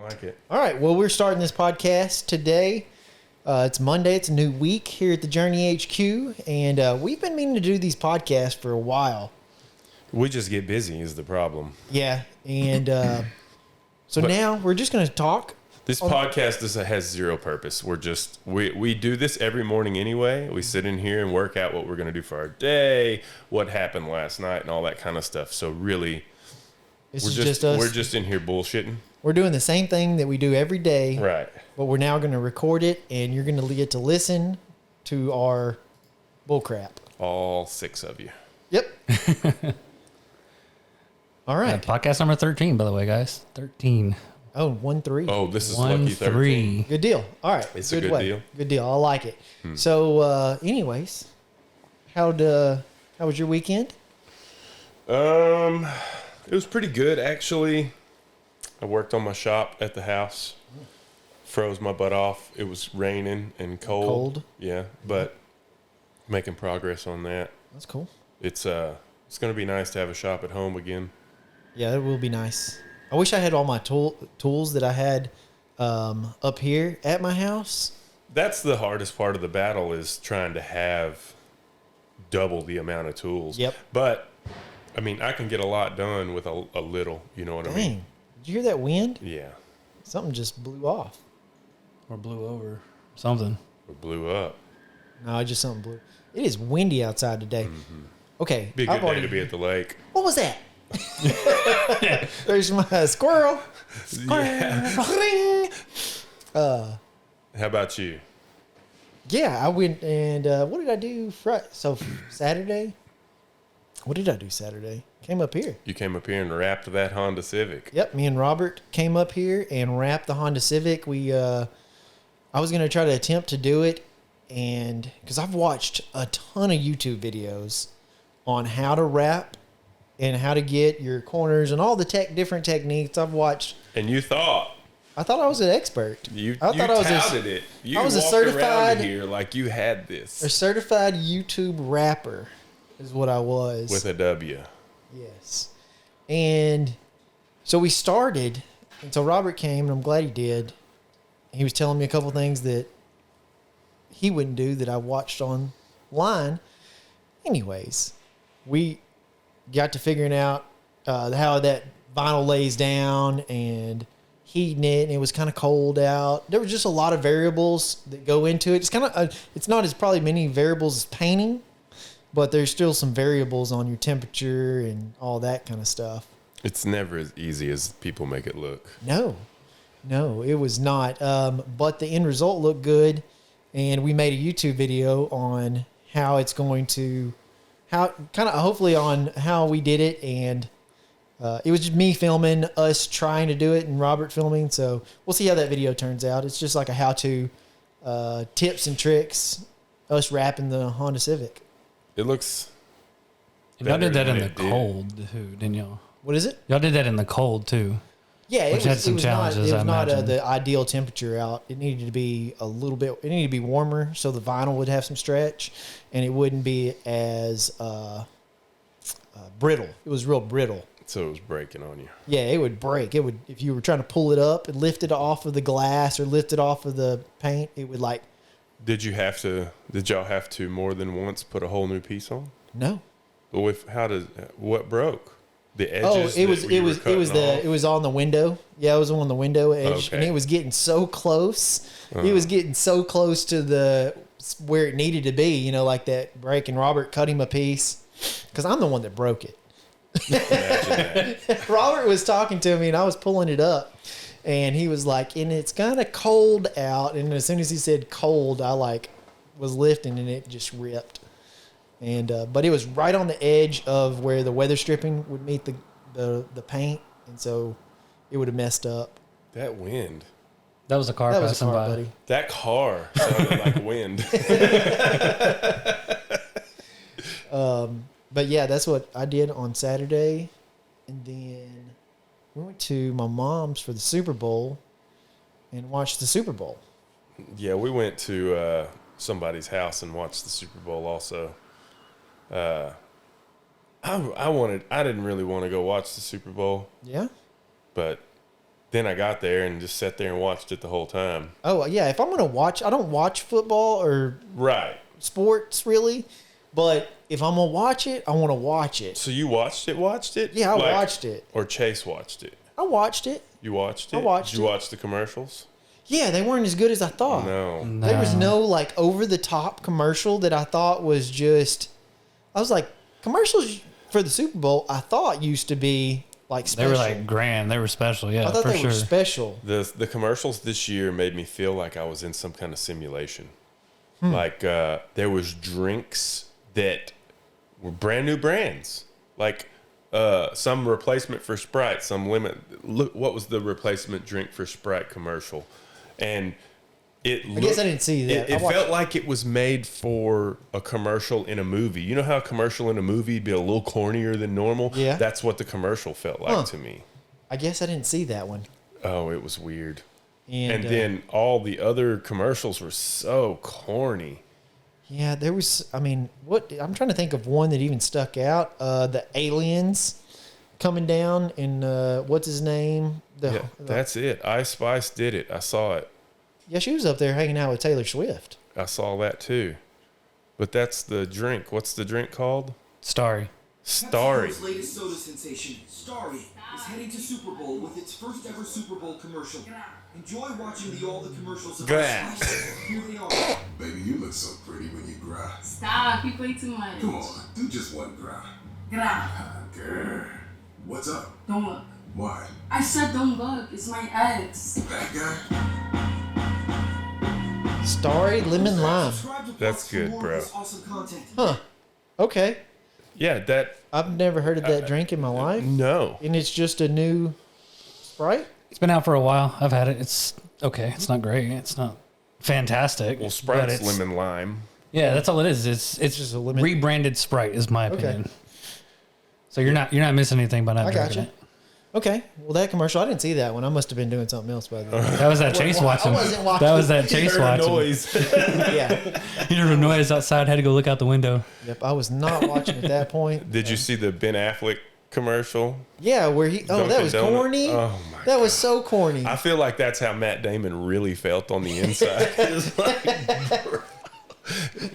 like it. All right. Well, we're starting this podcast today. It's Monday. It's a new week here at the Journey HQ. And we've been meaning to do these podcasts for a while. We just get busy is the problem. Yeah. And now we're just going to talk. This podcast has zero purpose. We do this every morning anyway. We sit in here and work out what we're going to do for our day, what happened last night, and all that kind of stuff. So really, we're just in here bullshitting. We're doing the same thing that we do every day. Right. But we're now going to record it, and you're going to get to listen to our bullcrap. All 6 of you. Yep. All right. Podcast number 13, by the way, guys. 13. Oh, 1-3. Oh, this is lucky 13. Good deal. All right. It's a good deal. Good deal. I like it. So, anyways, how was your weekend? It was pretty good, actually. I worked on my shop at the house. Froze my butt off. It was raining and cold. Yeah, but making progress on that. That's cool. It's going to be nice to have a shop at home again. Yeah, it will be nice. I wish I had all my tools that I had up here at my house. That's the hardest part of the battle, is trying to have double the amount of tools. Yep. But, I mean, I can get a lot done with a little, you know what I mean? Dang. Did you hear that wind? Yeah. Something just blew off. Or blew over. Something. Or blew up. No, just something blew. It is windy outside today. Mm-hmm. Okay. Be a good day to be at the lake. What was that? There's my squirrel. Yeah. Ring. How about you? Yeah, I went and what did I do? Saturday? What did I do Saturday? Came up here. You came up here and wrapped that Honda Civic. Yep, me and Robert came up here and wrapped the Honda Civic. I was going to try to attempt to do it, and because I've watched a ton of YouTube videos on how to wrap and how to get your corners and all the different techniques I've watched. And you thought. I thought I was an expert. You touted it. You I was a walked certified around here like you had this. A certified YouTube rapper is what I was. With a W. Yes. And so we started, and so Robert came, and I'm glad he did. He was telling me a couple things that he wouldn't do that I watched online. Anyways, we got to figuring out how that vinyl lays down and heating it, and it was kind of cold out. There was just a lot of variables that go into it. It's kind of it's not as probably many variables as painting, but there's still some variables on your temperature and all that kind of stuff. It's never as easy as people make it look. No, it was not. But the end result looked good, and we made a YouTube video on how it's going to, hopefully on how we did it, and it was just me filming us trying to do it and Robert filming. So we'll see how that video turns out. It's just like a how-to tips and tricks, us wrapping the Honda Civic. It looks. Y'all did that in the cold too, didn't y'all? What is it? Y'all did that in the cold too. Yeah, it had some challenges. It was not the ideal temperature out. It needed to be a little bit. It needed to be warmer so the vinyl would have some stretch, and it wouldn't be as brittle. It was real brittle. So it was breaking on you. Yeah, it would break. It would, if you were trying to pull it up and lift it off of the glass or lift it off of the paint, it would like. Did y'all have to more than once put a whole new piece on? No. But what broke? The edges. Oh, it was on the window. Yeah, it was on the window edge, okay. and it was getting so close. It was getting so close to where it needed to be. You know, like that break. And Robert cut him a piece because I'm the one that broke it. Imagine that. Robert was talking to me, and I was pulling it up, and he was like, "And it's kind of cold out." And as soon as he said "cold," I was lifting, and it just ripped. And but it was right on the edge of where the weather stripping would meet the paint, and so it would have messed up. That wind. That was a car passing by. Buddy. That car sounded like wind. But yeah, that's what I did on Saturday, and then we went to my mom's for the Super Bowl and watched the Super Bowl. Yeah, we went to somebody's house and watched the Super Bowl also. I didn't really want to go watch the Super Bowl. Yeah. But then I got there and just sat there and watched it the whole time. Oh yeah, if I'm gonna watch, I don't watch football or sports really, but if I'm gonna watch it, I want to watch it. So you watched it? Yeah, I watched it. Or Chase watched it? I watched it. You watched it? I watched it. Did you watch the commercials? Yeah, they weren't as good as I thought. No. There was no like over the top commercial that I thought was just. I was like, commercials for the Super Bowl I thought used to be like special. They were like grand. They were special. Yeah, I thought for they sure. were special. The commercials this year made me feel like I was in some kind of simulation. Like there was drinks that were brand new brands. Like some replacement for Sprite, some limit. Look, what was the replacement drink for Sprite commercial? And I guess I didn't see that. It felt like it was made for a commercial in a movie. You know how a commercial in a movie would be a little cornier than normal? Yeah. That's what the commercial felt like to me. I guess I didn't see that one. Oh, it was weird. And then all the other commercials were so corny. Yeah, there was. I mean, what I'm trying to think of one that even stuck out. The aliens coming down and what's his name? That's it. Ice Spice did it. I saw it. Yeah, she was up there hanging out with Taylor Swift. I saw that too. But that's the drink. What's the drink called? Starry. Starry. Pepsi's latest soda sensation, Starry, is heading to Super Bowl with its first ever Super Bowl commercial. Enjoy watching all the commercials. Glad. Here they are. Baby, you look so pretty when you cry. Stop, you play too much. Come on, do just one cry. Gra. Girl, what's up? Don't look. Why? I said don't look. It's my ex. That guy? Starry Lemon Lime. Subscribe to That's Fox for good, more bro. of this awesome content. Huh. Okay. Yeah, that. I've never heard of that drink in my life. No. And it's just a new Sprite? It's been out for a while. I've had it. It's okay. It's not great. It's not fantastic. Well, Sprite's but it's- lemon lime. Yeah, that's all it is. It's just a lemon- rebranded Sprite, is my Okay. opinion. So you're not missing anything by not I drinking gotcha. it. Okay. Well, that commercial, I didn't see that one. I must have been doing something else by then. That was that Chase watching. wasn't watching. That was that Chase Heard a watching. noise. Yeah. You heard a noise outside. Had to go look out the window. Yep. I was not watching at that point. Did you see the Ben Affleck commercial? Yeah, where he. Oh, that Dunkin' was Donut? corny. Oh my That was so corny. I feel like that's how Matt Damon really felt on the inside. It's like,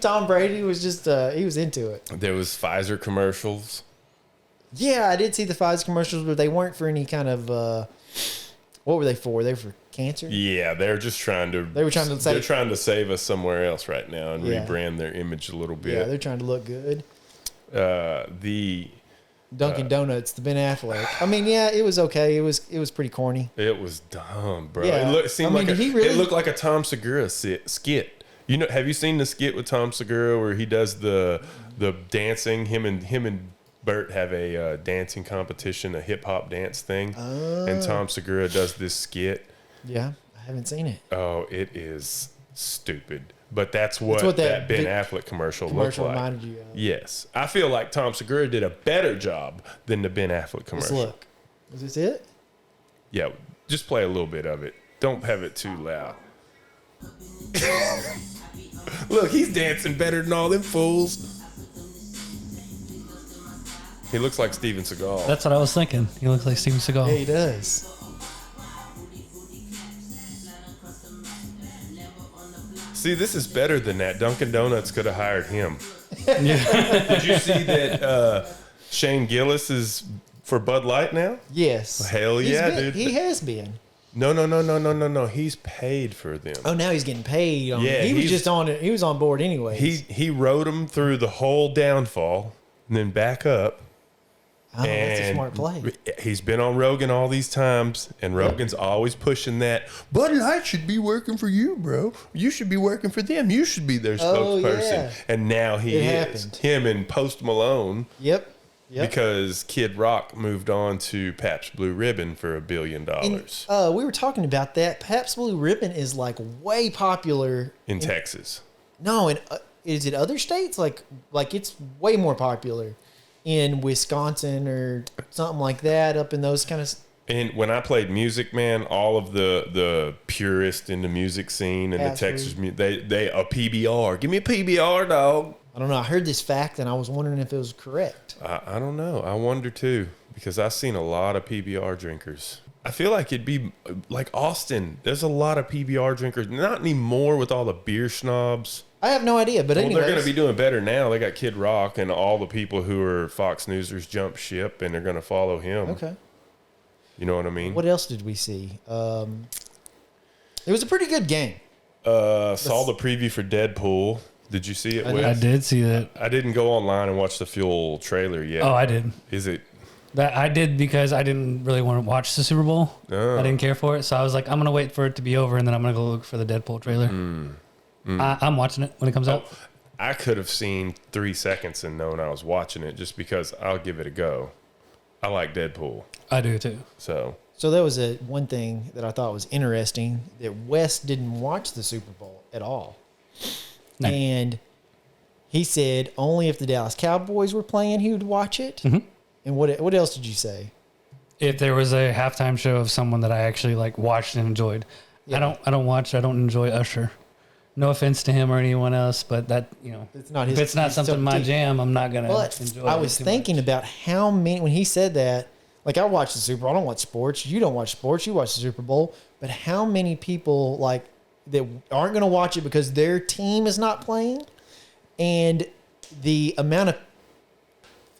Tom Brady was just. He was into it. there was Pfizer commercials. Yeah, I did see the Pfizer commercials, but they weren't for any kind of. What were they for? They were for cancer. Yeah, they're just trying to. They were trying to They're save. trying to save us somewhere else right now and Yeah. rebrand their image a little Yeah, bit. they're trying to look good. The Dunkin' Donuts, the Ben Affleck. I mean, yeah, it was okay. It was pretty corny. it was dumb, bro. Yeah. It seemed I mean, like did he really- it looked like a Tom Segura skit. You know, have you seen the skit with Tom Segura where he does the dancing? Him and Bert have a dancing competition, a hip hop dance thing, and Tom Segura does this skit. Yeah, I haven't seen it. Oh, it is stupid. But that's what, what that that Ben big Affleck commercial looked Commercial like. reminded you of. Yes. I feel like Tom Segura did a better job than the Ben Affleck Let's commercial. look. Is this it? Yeah, just play a little bit of it. Don't have it too loud. Look, he's dancing better than all them fools. He looks like Steven Seagal. That's what I was thinking. He looks like Steven Seagal. Yeah, he does. See, this is better than that. Dunkin' Donuts could have hired him. Did you see that Shane Gillis is for Bud Light now? Yes. Hell He's yeah, been- dude. He has been. No. He's paid for them. Oh, now he's getting paid. Yeah, he was he's- just on it. He was on board anyway. He rode him through the whole downfall and then back up. that's a And smart play. He's been on Rogan all these times, and Rogan's always pushing that. Bud Light should be working for you, bro. You should be working for them. You should be their Oh, spokesperson. yeah. And now he It is. happened. Him and Post Malone, Yep. because Kid Rock moved on to Pabst Blue Ribbon for $1 billion And, we were talking about that. Pabst Blue Ribbon is like way popular in Texas. No, and is it other states? Like it's way more popular in Wisconsin or something like that. Up in those kind of. And when I played music, man, all of the purists in the music scene and the Texas, they a PBR. Give me a PBR, dog. I don't know. I heard this fact and I was wondering if it was correct. I don't know. I wonder too, because I've seen a lot of PBR drinkers. I feel like it'd be like Austin. There's a lot of PBR drinkers. Not anymore with all the beer snobs. I have no idea, but anyway, They're going to be doing better now. They got Kid Rock and all the people who are Fox Newsers jump ship, and they're going to follow him. Okay. You know what I mean? What else did we see? It was a pretty good game. Saw the preview for Deadpool. Did you see it? I did see that. I didn't go online and watch the full trailer yet. Oh, I did. Is it? That I did because I didn't really want to watch the Super Bowl. Oh. I didn't care for it, so I was like, I'm gonna wait for it to be over, and then I'm gonna go look for the Deadpool trailer. I'm watching it when it comes out. I could have seen 3 seconds and known I was watching it just because I'll give it a go. I like Deadpool, I do too. so So that was one thing that I thought was interesting, that Wes didn't watch the Super Bowl at all. No. And he said only if the Dallas Cowboys were playing, he would watch it. Mm-hmm. And what else did you say? If there was a halftime show of someone that I actually like watched and enjoyed, Yeah. I don't enjoy Usher. No offense to him or anyone else, but that, you know, It's not if his- it's not he's something so my deep. jam, I'm not gonna But enjoy. I it was too thinking much. about how many, when he said that, like I watch the Super Bowl, I don't watch sports. You don't watch sports. You watch the Super Bowl. But how many people like that aren't going to watch it because their team is not playing? And the amount of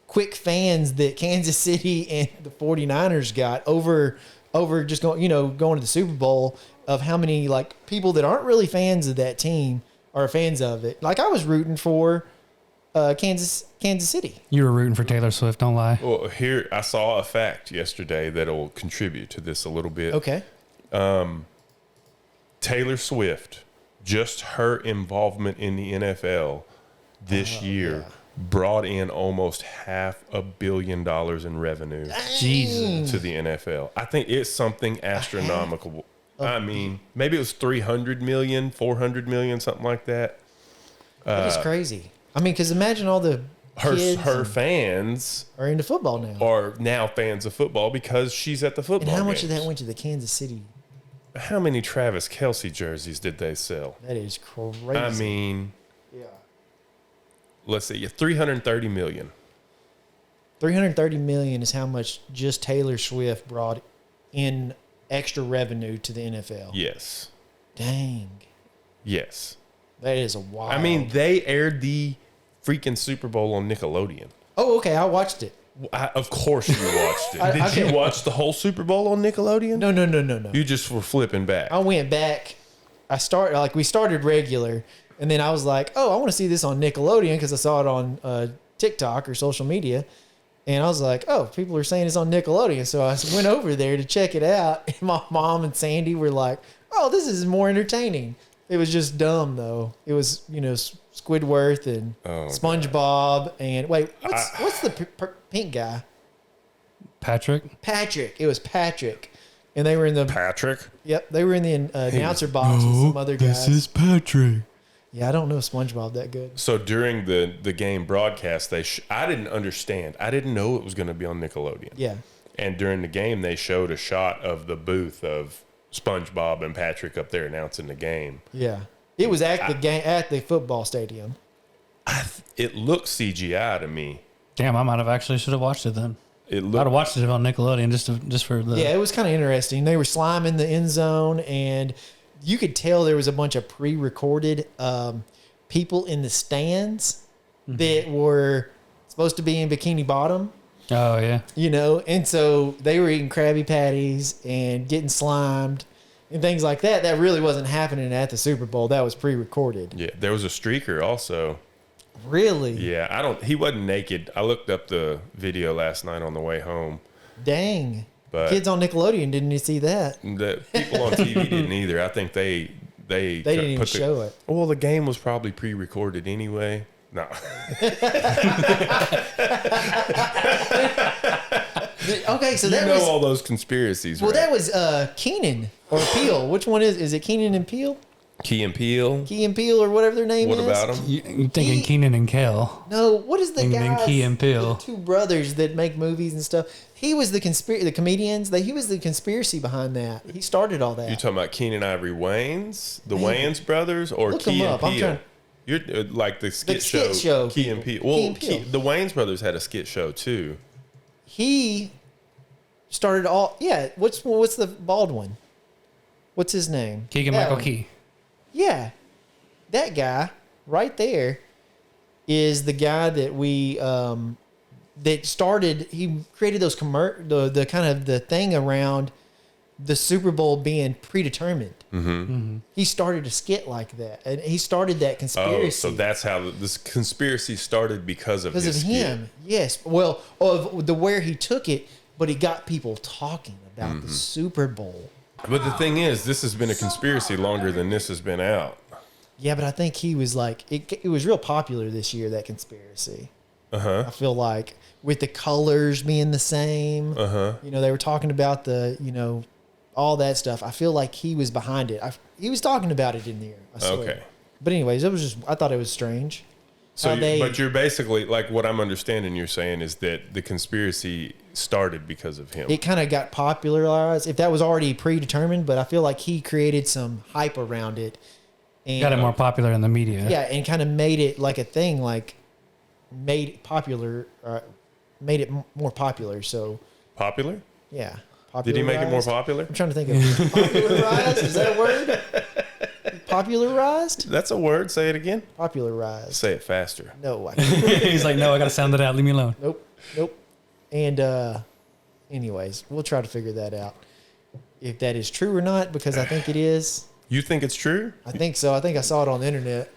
quick fans that Kansas City and the 49ers got over just going to the Super Bowl, of how many like people that aren't really fans of that team are fans of it. Like I was rooting for Kansas City. You were rooting for Taylor Swift, don't lie. well, here I saw a fact yesterday that'll contribute to this a little bit. Okay. Taylor Swift, just her involvement in the NFL this year brought in almost $500 million in revenue Jesus. to the NFL. I think it's something astronomical. I mean, maybe it was 300 million, 400 million, something like that. That is crazy. I mean, because imagine all the kids Her fans are into football now. are now fans of football because she's at the And football how much of games. that went to the Kansas City? How many Travis Kelce jerseys did they sell? That is crazy. I mean, yeah. let's see, 330 million. 330 million is how much just Taylor Swift brought in extra revenue to the NFL. Yes. Dang. Yes. That is a wild. I mean, they aired the freaking Super Bowl on Nickelodeon. Oh, okay. I watched it. Of course you watched it. Did okay. you watch the whole Super Bowl on Nickelodeon? No. You just were flipping back. I went back. We started regular, and then I was like, oh, I want to see this on Nickelodeon because I saw it on TikTok or social media. And I was like, oh, people are saying it's on Nickelodeon. So I went over there to check it out. And my mom and Sandy were like, oh, this is more entertaining. It was just dumb, though. It was, Squidward and SpongeBob. And wait, what's the pink guy? Patrick. Patrick. It was Patrick. And they were in the Patrick? Yep, they were in the announcer box with some other guys. Patrick. Yeah, I don't know SpongeBob that good. So during the game broadcast, I didn't understand. I didn't know it was going to be on Nickelodeon. Yeah. And during the game, they showed a shot of the booth of SpongeBob and Patrick up there announcing the game. Yeah. It was at the game at the football stadium. It looked CGI to me. Damn, I might have actually should have watched it then. It I'd have looked. watched it on Nickelodeon just for the. Yeah, it was kind of interesting. They were sliming the end zone, and you could tell there was a bunch of pre-recorded people in the stands that were supposed to be in Bikini Bottom. Oh yeah. And so they were eating Krabby Patties and getting slimed and things like that. That really wasn't happening at the Super Bowl. That was pre-recorded. Yeah, there was a streaker also. Really? Yeah, he wasn't naked. I looked up the video last night on the way home. Dang. But Kids on Nickelodeon didn't see that. the people on TV didn't either. I think they They didn't even show it. Well, the game was probably pre-recorded anyway. No. Okay, so You that know was all those conspiracies, well. right? That was Keenan or Peele. Which one is it? Keenan and Peele? Key and Peele. Key and Peele or whatever their name What is. about them? You thinking Keenan and Kel? No, what is the And then guy? Key and Peele. The two brothers that make movies and stuff. He was the comedians. He was the conspiracy behind that. He started all that. You talking about Keenan Ivory Wayans, the Man. Wayans brothers, or Look Key them and up. I'm Peele? trying- You're like the skit, skit show Key and people. Peele. Well, Key and Peele. the Wayans brothers had a skit show too. He started all. Yeah, what's the bald one? What's his name? Keegan-Michael Key. Yeah, that guy right there is the guy that we that started. He created those the kind of the thing around the Super Bowl being predetermined. He started a skit like that, and he started that conspiracy. Oh, so that's how this conspiracy started because of his him. Yes, well, of the where he took it, but he got people talking about the Super Bowl. But the thing is, this has been a conspiracy longer than this has been out. Yeah, but I think he was like it was real popular this year, that conspiracy. I feel like with the colors being the same. You know, they were talking about the, you know, all that stuff. I feel like he was behind it. He was talking about it in there. I swear. Okay. But anyways, it was just, I thought it was strange. So, but you're basically, like, what I'm understanding you're saying is that the conspiracy started because of him. It kind of got popularized, if that was already predetermined, but I feel like he created some hype around it. And Got it more popular in the media. yeah, and kind of made it like a thing, like made it popular, made it more popular. So Popular? yeah. Did he make it more popular? I'm trying to think of popularized. Is that a word? Popularized? That's a word. Say it again. Popularized. Say it faster. No, I can't. He's like, no, I got to sound it out. Leave me alone. Nope. And anyways, we'll try to figure that out. If that is true or not, because I think it is. You think it's true? I think so. I think I saw it on the internet.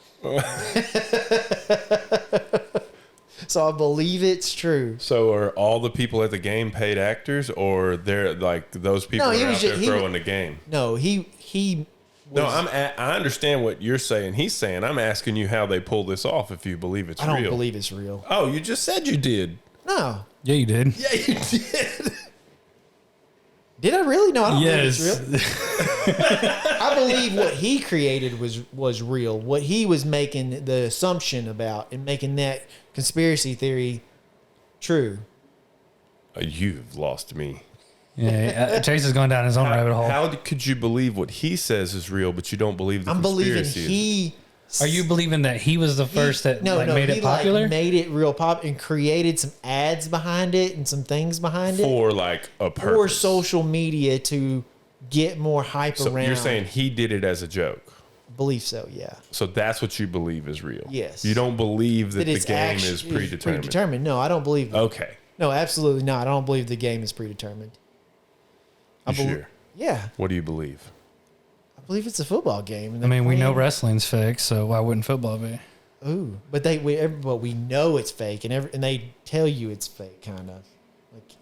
So I believe it's true. So are all the people at the game paid actors, or they're like those people No, he are was out there just- he- throwing the game? No, he No, was, I understand what you're saying. He's saying, I'm asking you how they pull this off if you believe it's I don't real. believe it's real. Oh, you just said you did. No. Yeah, you did. Yeah, you did. Did I really? No, I don't Yes. believe it's real. I believe what he created was real. What he was making the assumption about and making that conspiracy theory true. You've lost me. Yeah, Chase is going down his own rabbit hole. How could you believe what he says is real, but you don't believe the I'm believing conspiracy he. Are you believing that he was the first that made he it popular? Like made it real pop and created some ads behind it and some things behind it for like a purpose? for social media to get more hype So around. you're saying he did it as a joke. Believe so, yeah. So that's what you believe is real. Yes. You don't believe that the it's game actu- is predetermined. Predetermined. No, I don't believe that. Okay. No, absolutely not. I don't believe the game is predetermined. You sure? Yeah, What do you believe? I believe it's a football game. And I mean, we know playing- wrestling's fake, so why wouldn't football be? Ooh, but we know it's fake, and they tell you it's fake, kind of.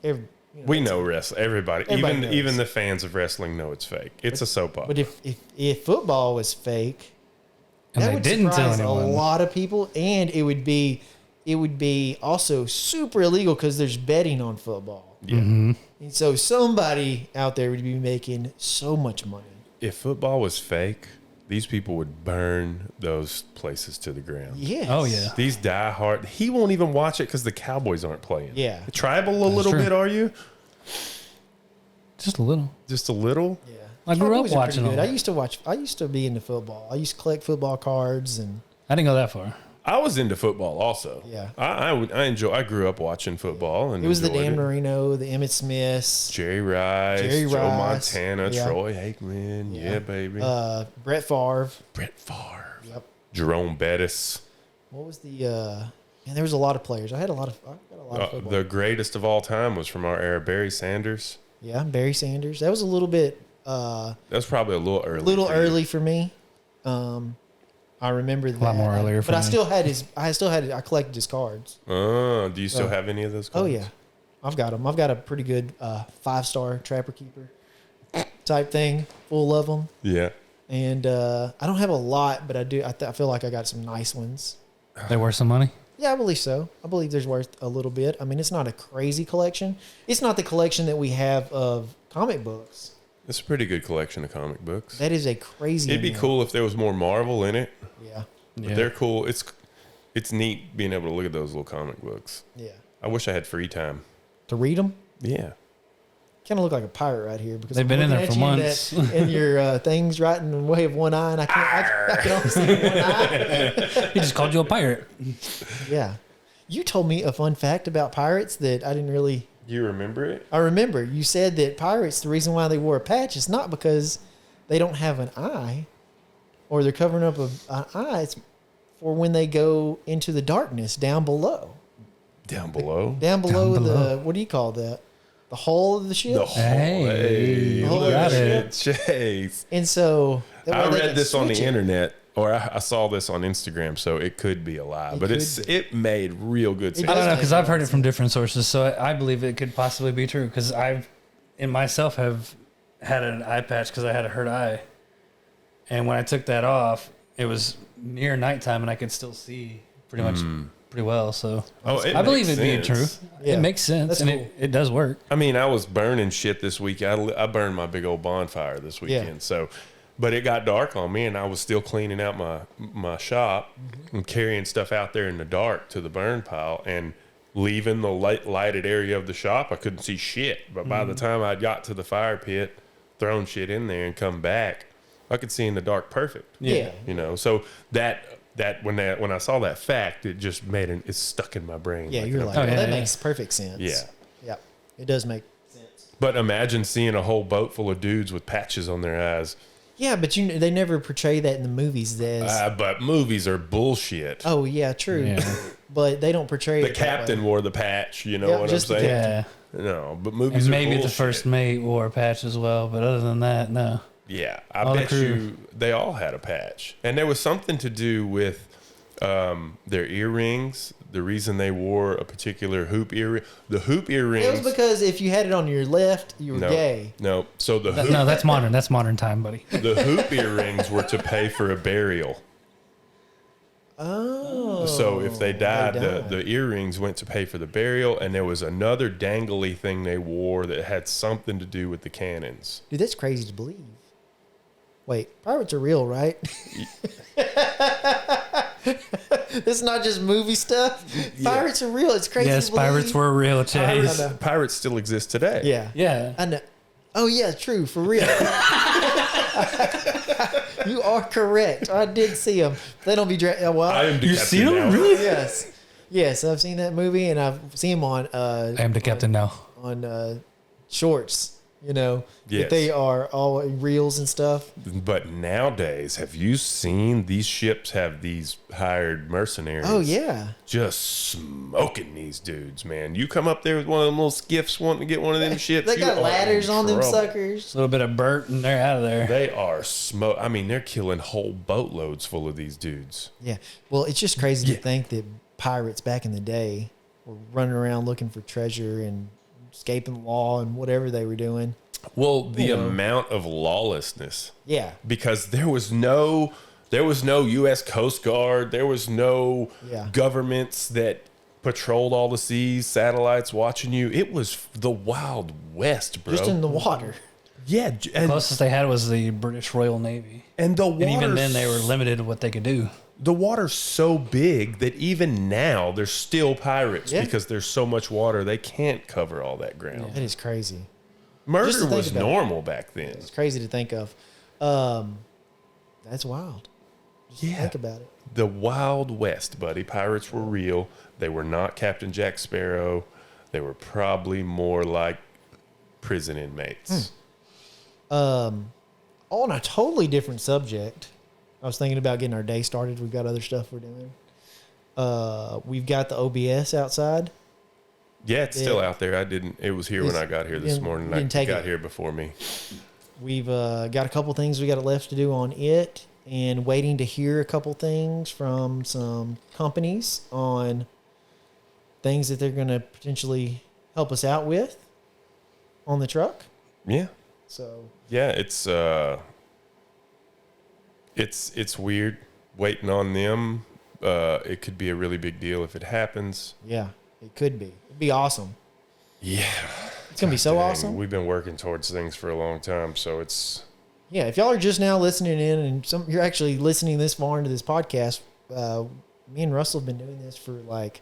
Like We know wrestling. Everybody knows. even the fans of wrestling know it's fake. It's a soap opera. But if football was fake, And that they would didn't tell surprise a anyone. lot of people, and it would be also super illegal because there's betting on football. Yeah. And so somebody out there would be making so much money. If football was fake, these people would burn those places to the ground. Yes. Oh, yeah. These diehard. He won't even watch it because the Cowboys aren't playing. Yeah. Tribal a little true. bit, are you? Just a little. Just a little? Yeah. I grew up Cowboys are pretty watching good. them. I used to be into football. I used to collect football cards and I didn't go that far. I was into football also. Yeah. I grew up watching football and it was the enjoyed Dan it. Marino, the Emmett Smiths, Jerry Rice, Jerry Joe Rice, Montana, yeah. Troy Aikman, yeah, baby. Brett Favre. Brett Favre, Yep. Jerome Bettis, What was the and there was a lot of players. I got a lot of football. the greatest of all time was from our era, Barry Sanders. Yeah, Barry Sanders. That was a little bit That's probably a little early. early for me. I remember that. A lot more earlier for but me. I collected his cards. Do you still have any of those cards? Oh yeah. I've got them. I've got a pretty good 5-star Trapper Keeper type thing, full of them. Yeah. And I don't have a lot, but I do. I feel like I got some nice ones. They worth some money? Yeah, I believe so. I believe there's worth a little bit. I mean, it's not a crazy collection. It's not the collection that we have of comic books. It's a pretty good collection of comic books. That is a crazy. It'd be amount. cool if there was more Marvel in it. Yeah, But they're cool. It's neat being able to look at those little comic books. yeah. I wish I had free time. To read them, Yeah. kind of look like a pirate right here because They've I'm been in looking there at for you months. And your things right in the way of one eye, and I can only see one eye. He just called you a pirate. Yeah. You told me a fun fact about pirates that I didn't really You remember it? I remember you said that pirates, the reason why they wore a patch is not because they don't have an eye or they're covering up an eye. It's for when they go into the darkness down below. Down below? Down below below. the, what do you call that? The hull of the ship? The whole, Hey, look got at it. Chase. And so... that I way they read can this on the switch it. internet, or I saw this on Instagram, so it could be a lie. It But could it made real good sense. I don't know does because make I've heard it sense. from different sources, so I believe it could possibly be true. Because I've, in myself, have had an eye patch because I had a hurt eye, and when I took that off, it was near nighttime, and I could still see pretty much pretty well. So It I believe makes it being true. sense. Yeah. It makes sense, That's and cool. it does work. I mean, I was burning shit this week. I burned my big old bonfire this weekend. Yeah. So, but it got dark on me, and I was still cleaning out my shop and carrying stuff out there in the dark to the burn pile and leaving the lighted area of the shop. I couldn't see shit. But by the time I got to the fire pit, thrown shit in there and come back, I could see in the dark perfect. Yeah. You know, so that when I saw that fact, it just it's stuck in my brain. Yeah, you're like, Oh, well, yeah, that yeah. makes perfect sense. Yeah. Yeah. It does make sense. But imagine seeing a whole boat full of dudes with patches on their eyes. Yeah, but they never portray that in the movies as... But movies are bullshit. oh, yeah, true. Yeah. But they don't portray The it that captain way. wore the patch, you know Yeah, what I'm just the saying? Yeah, No, but movies and are maybe the bullshit. first mate wore a patch as well, but other than that, no. Yeah, I All the bet crew. you they all had a patch. And there was something to do with their earrings. The reason they wore a particular hoop earring. The hoop earrings. It was because if you had it on your left, you were no, gay. No. So the hoop, No, that's modern. That's modern time, buddy. the hoop earrings were to pay for a burial. Oh. So if they died, died. the earrings went to pay for the burial, and there was another dangly thing they wore that had something to do with the cannons. Dude, that's crazy to believe. Wait, pirates are real, right? It's not just movie stuff. Pirates are real. It's crazy Yes, to believe. pirates were real, Chase. I know. Pirates still exist today. Yeah. Yeah. I know. Oh, yeah, true. For real. You are correct. I did see them. They don't be... well, I am the You captain seen 'em? now. Really? yes. Yes, I've seen that movie, and I've seen them on... I am the captain now. on shorts, you know, Yes. that they are all reels and stuff. But nowadays, have you seen these ships have these hired mercenaries? Oh, yeah. Just smoking these dudes, man. You come up there with one of them little skiffs wanting to get one of them ships. They you got are ladders in on them trouble. suckers. A little bit of Bert, and they're out of there. They are I mean, they're killing whole boatloads full of these dudes. Yeah. Well, it's just crazy Yeah. to think that pirates back in the day were running around looking for treasure and escaping law and whatever they were doing. Well, the You know. amount of lawlessness, Yeah. because there was no U.S. Coast Guard, there was no Yeah. governments that patrolled all the seas, satellites watching you. It was the Wild West, bro. Just in the water. Yeah, and Closest they had was the British Royal Navy. the And even water's- then, they were limited to what they could do. the water's so big that even now there's still pirates Yeah. because there's so much water they can't cover all that ground. That is crazy. Just to Murder think was about it. normal back then. It's crazy to think of. That's wild. Yeah, Think about it. the Wild West, buddy. Pirates were real. They were not Captain Jack Sparrow. They were probably more like prison inmates. On a totally different subject, I was thinking about getting our day started. We've got other stuff we're doing. We've got the OBS outside. Yeah, it's still Yeah. out there. It was here when I got here this You morning. didn't I take got it. here before me. We've got a couple things we got left to do on it, and waiting to hear a couple things from some companies on things that they're going to potentially help us out with on the truck. Yeah. So Yeah, it's weird waiting on them. It could be a really big deal if it happens. yeah, it could be. It'd be awesome. Yeah. It's gonna be so Dang, awesome. We've been working towards things for a long time, so it's Yeah, if y'all are just now listening in, and you're actually listening this far into this podcast, me and Russell have been doing this for like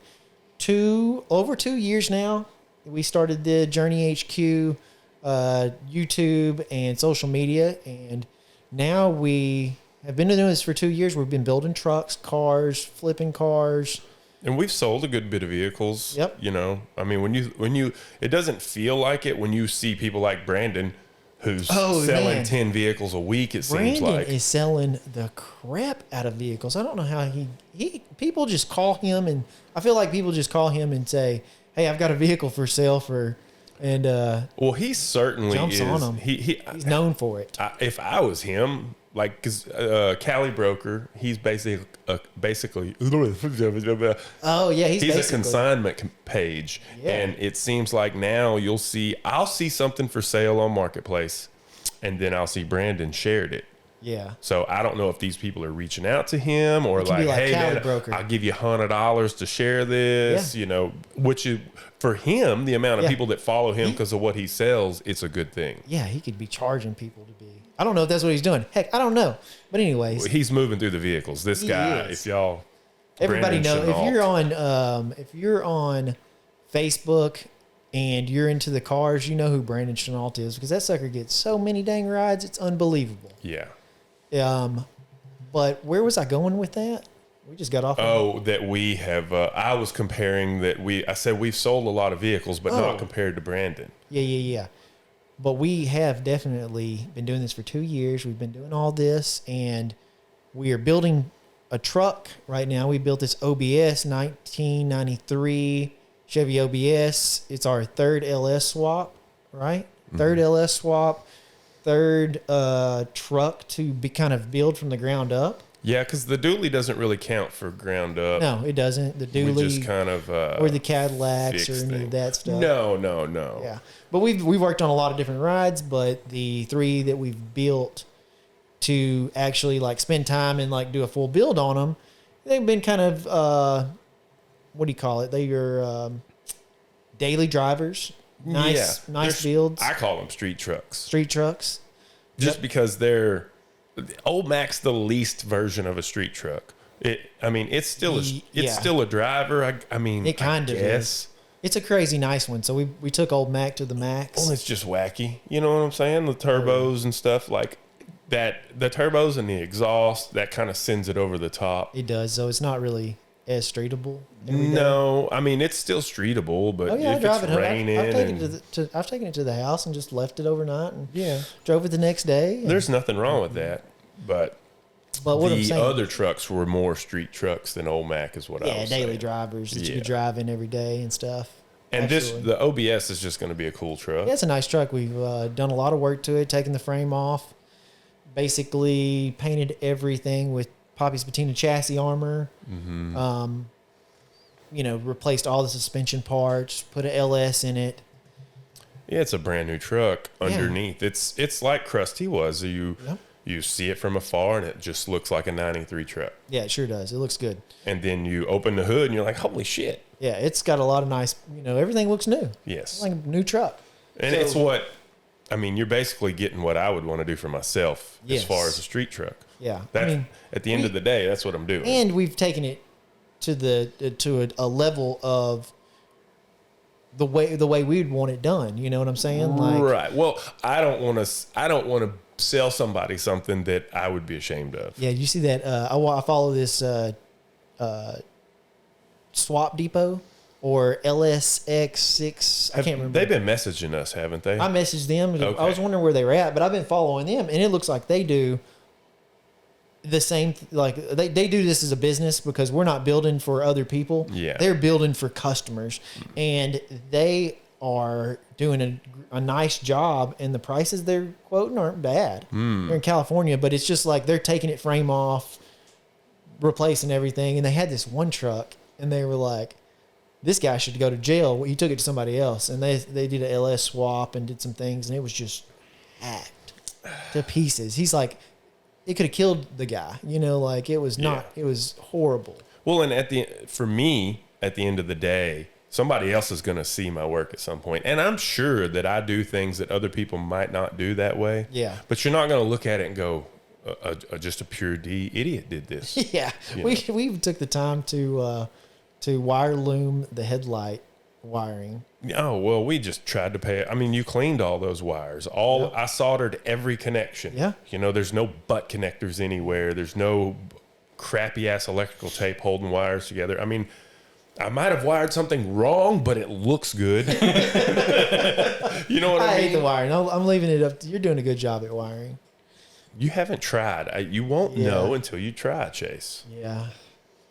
over 2 years now. We started the Journey HQ, YouTube, and social media, and now we have been doing this for 2 years. We've been building trucks, cars, flipping cars, And we've sold a good bit of vehicles. Yep. You know, I mean, when you, it doesn't feel like it when you see people like Brandon, who's selling 10 vehicles a week. It seems Brandon like is selling the crap out of vehicles. I don't know how people just call him, and I feel like people just call him and say, "Hey, I've got a vehicle for sale well, he certainly jumps is. on them. He's known for it. If I was him, like, because Cali Broker, he's basically Oh yeah, he's a consignment page, Yeah. and it seems like now I'll see something for sale on Marketplace, and then I'll see Brandon shared it. Yeah. So I don't know if these people are reaching out to him or It can like, be like hey Cali man, Broker. I'll give you $100 to share this. Yeah. You know, which is for him, the amount of Yeah. people that follow him because of what he sells, it's a good thing. Yeah, he could be charging people to be. I don't know if that's what he's doing. Heck, I don't know. But anyways, He's moving through the vehicles. This He guy, is. if y'all, everybody Brandon knows Chanal. if you're on Facebook and you're into the cars, you know who Brandon Chanal is, because that sucker gets so many dang rides, it's unbelievable. Yeah. But where was I going with that? We just got off. Oh, that we have. I was comparing that I said we've sold a lot of vehicles, but not compared to Brandon. Yeah. But we have definitely been doing this for 2 years. We've been doing all this, and we are building a truck right now. We built this OBS 1993 Chevy OBS. It's our third LS swap, right? Third LS swap, third truck to be kind of build from the ground up. Yeah, because the dually doesn't really count for ground up. No, it doesn't. The dually We just kind of or the Cadillacs or fix any of things. that stuff. No. Yeah, but we've worked on a lot of different rides, but the 3 that we've built to actually like spend time and like do a full build on them, they've been kind of what do you call it? They are daily drivers. Nice builds. I call them street trucks. Street trucks. Just because they're Old Mac's the least version of a street truck. It's still a driver. I mean, It kind of is. It's a crazy nice one. So we took Old Mac to the max. Well, it's just wacky. You know what I'm saying? The turbos and stuff like that. The turbos and the exhaust, that kind of sends it over the top. It does. So it's not really as streetable. every day. No, I mean, it's still streetable, but Oh yeah, I if drive it's it home. raining, I've taken it to the house and just left it overnight and drove it the next day. and- there's nothing wrong with that. But what I'm the saying, other trucks were more street trucks than Old Mac, is what I was daily saying. drivers that you Yeah. could drive in every day and stuff. And Absolutely. the OBS is just going to be a cool truck. Yeah, it's a nice truck. We've done a lot of work to it, taken the frame off, basically painted everything with Poppy's patina chassis armor. Mm-hmm. Replaced all the suspension parts, put a LS in it. Yeah, it's a brand new truck underneath. It's like Krusty was. You see it from afar, and it just looks like a 93 truck. Yeah, it sure does. It looks good. And then you open the hood, and you're like, holy shit. Yeah, it's got a lot of nice, everything looks new. Yes. It's like a new truck. And it's you're basically getting what I would want to do for myself Yes. as far as a street truck. Yeah. At the end of the day, that's what I'm doing. And we've taken it to a level of the way we'd want it done. You know what I'm saying? Like, right. Well, I don't want to sell somebody something that I would be ashamed of. yeah, you see that? I follow this Swap Depot or LSX6. I can't remember. They've been messaging us, haven't they? I messaged them. Okay. I was wondering where they were at, but I've been following them, and it looks like they do the same. Like they do this as a business because we're not building for other people. Yeah. They're building for customers, and they are doing a nice job, and the prices they're quoting aren't bad. They're in California, but it's just like they're taking it frame off, replacing everything, and they had this one truck, and they were like, this guy should go to jail. He took it to somebody else, and they did an LS swap and did some things, and it was just hacked to pieces. He's like, it could have killed the guy. Like it was not. It was horrible. Well, and for me, at the end of the day, somebody else is going to see my work at some point. And I'm sure that I do things that other people might not do that way. Yeah. But you're not going to look at it and go, just a pure D idiot did this. Yeah, we took the time to wire loom the headlight wiring. Oh, well, we just tried to pay. I mean, you cleaned all those wires. I soldered every connection. Yeah. There's no butt connectors anywhere. There's no crappy ass electrical tape holding wires together. I mean, I might have wired something wrong, but it looks good. You know what I mean? I hate the wiring. I'm leaving it up. You're doing a good job at wiring. You haven't tried. You won't know until you try, Chase. Yeah.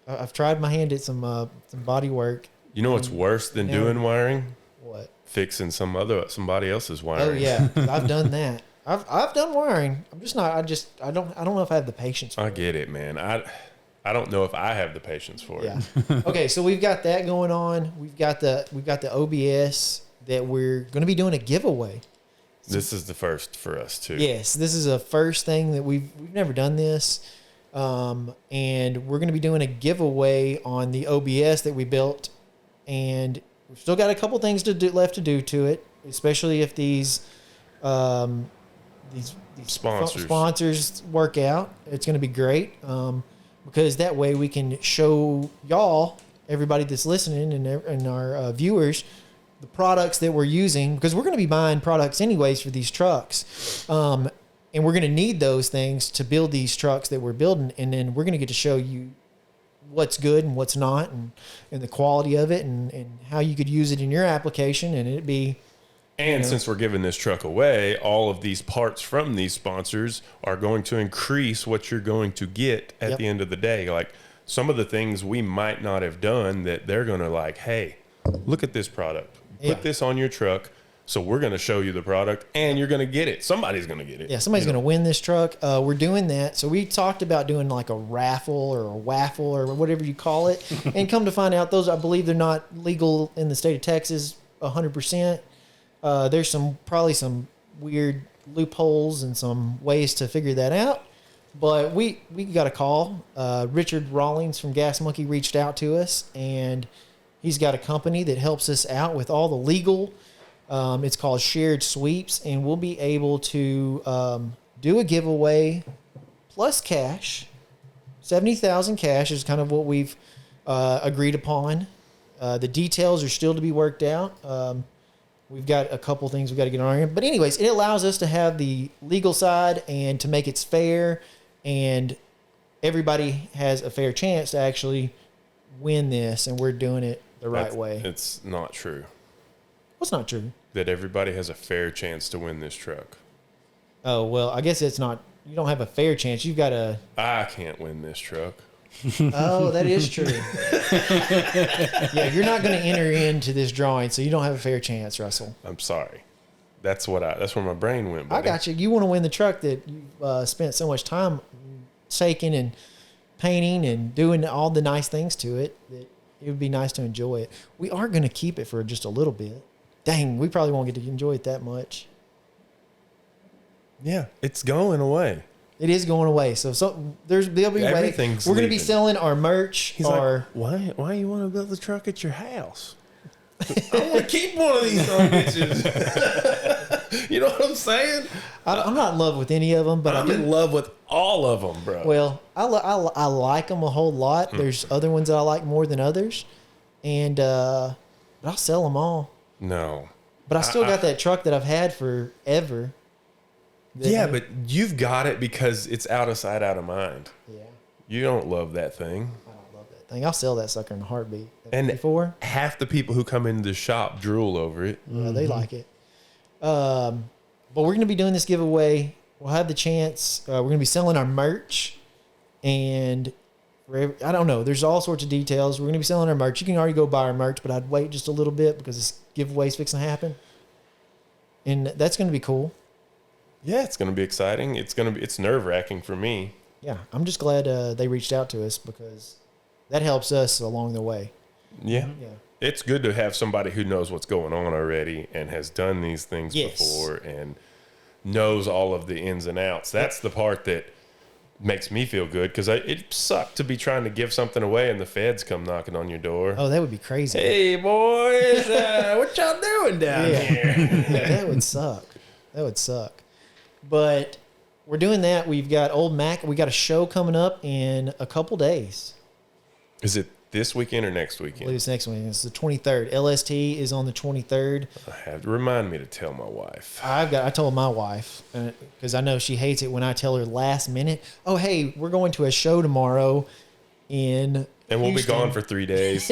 I've tried my hand at some body work. You know what's worse than doing wiring? What? Fixing somebody else's wiring. Oh yeah, I've done that. I've done wiring. I'm just not. I don't know if I have the patience for I get it, man. I don't know if I have the patience for it. Yeah. Okay, so we've got that going on. We've got the OBS that we're going to be doing a giveaway. This is the first for us too. Yes, this is a first thing that we've never done this, and we're going to be doing a giveaway on the OBS that we built, and we've still got a couple things left to do to it, especially if these sponsors work out. It's going to be great. Because that way we can show y'all, everybody that's listening and our viewers, the products that we're using, because we're going to be buying products anyways for these trucks. And we're going to need those things to build these trucks that we're building. And then we're going to get to show you what's good and what's not, and the quality of it, and how you could use it in your application. And it'd be... And since we're giving this truck away, all of these parts from these sponsors are going to increase what you're going to get at the end of the day. Like some of the things we might not have done that they're going to like, hey, look at this product. Put this on your truck. So we're going to show you the product and you're going to get it. Somebody's going to get it. Yeah, somebody's going to win this truck. We're doing that. So we talked about doing like a raffle or a waffle or whatever you call it. And come to find out, those, I believe they're not legal in the state of Texas 100%. There's probably some weird loopholes and some ways to figure that out. But we got a call. Richard Rawlings from Gas Monkey reached out to us, and he's got a company that helps us out with all the legal. It's called Shared Sweeps, and we'll be able to do a giveaway plus cash. 70,000 cash is kind of what we've agreed upon. The details are still to be worked out. We've got a couple things we've got to get on here. But anyways, it allows us to have the legal side and to make it fair, and everybody has a fair chance to actually win this, and we're doing it the right way. It's not true. What's not true? That everybody has a fair chance to win this truck. Oh, well, I guess it's not. You don't have a fair chance. You've got to. I can't win this truck. Oh, that is true. Yeah, you're not going to enter into this drawing, so you don't have a fair chance, Russell. I'm sorry. That's where my brain went, buddy. I got you. You want to win the truck that you spent so much time taking and painting and doing all the nice things to it, that it would be nice to enjoy it. We are going to keep it for just a little bit. Dang, we probably won't get to enjoy it that much. Yeah, it's going away. It is going away. So there'll be a way. We're going to be selling our merch. He's like, why you want to build a truck at your house? I want to keep one of these bitches. You know what I'm saying? I'm not in love with any of them, but I'm in love with all of them, bro. Well, I like them a whole lot. There's other ones that I like more than others, and but I'll sell them all. No, but I still got that truck that I've had forever. Yeah, but you've got it because it's out of sight, out of mind. Yeah. You don't love that thing. I don't love that thing. I'll sell that sucker in a heartbeat. And half the people who come into the shop drool over it. Yeah, they like it. But we're going to be doing this giveaway. We'll have the chance. We're going to be selling our merch. And I don't know. There's all sorts of details. We're going to be selling our merch. You can already go buy our merch, but I'd wait just a little bit because this giveaway's fixing to happen. And that's going to be cool. Yeah, it's going to be exciting. It's nerve-wracking for me. Yeah, I'm just glad they reached out to us because that helps us along the way. Yeah. It's good to have somebody who knows what's going on already and has done these things before and knows all of the ins and outs. That's the part that makes me feel good because it sucked to be trying to give something away and the feds come knocking on your door. Oh, that would be crazy. Hey, boys, what y'all doing down here? Yeah, that would suck. That would suck. But we're doing that. We've got Old Mac. We got a show coming up in a couple days. Is it this weekend or next I weekend? believe it's next weekend. It's the 23rd. LST is on the 23rd. Remind me to tell my wife. I told my wife because I know she hates it when I tell her last minute. Oh, hey, we're going to a show tomorrow in And we'll Houston. be gone for 3 days.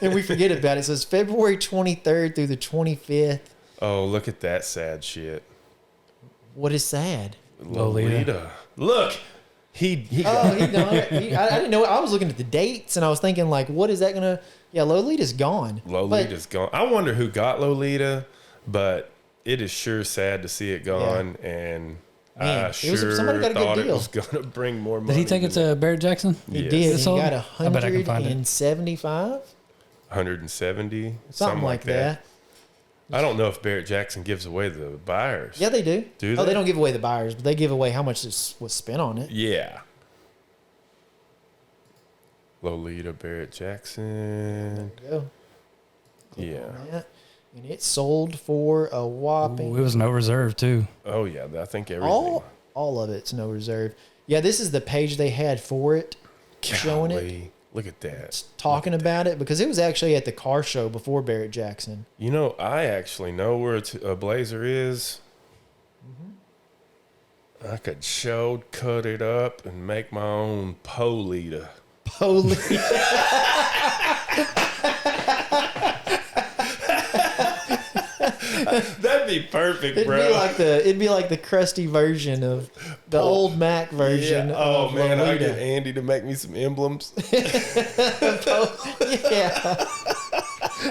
And we forget about it. So it's February 23rd through the 25th. Oh, look at that sad shit. What is sad? Lolita. Look, he Oh, he done it. I didn't know. I was looking at the dates and I was thinking, like, what is that gonna? Yeah, Lolita's gone. Lolita's gone. I wonder who got Lolita, but it is sure sad to see it gone. And Man, I it sure was- somebody got a good thought it deal. was gonna bring more money. Did he take it to Barrett Jackson? He Yes. did. This He old? got I bet I can find it. 175, 170, something like that. I don't know if Barrett Jackson gives away the buyers. Yeah, they do. Do Oh, they? they don't give away the buyers, but they give away how much was spent on it. Yeah. Lolita Barrett Jackson. There you go. Yeah. On that. And it sold for a whopping. Ooh, it was no reserve too. Oh yeah, I think everything. All of it's no reserve. Yeah, this is the page they had for it, showing it, Golly, look at that. talking about it, because it was actually at the car show before Barrett Jackson. You know, I actually know where a Blazer is. I could cut it up and make my own Polita. Holy. That'd be perfect, It'd bro. be like the crusty version of the old Mac version. Yeah. Oh of man, I Lolita. get Andy to make me some emblems. Yeah,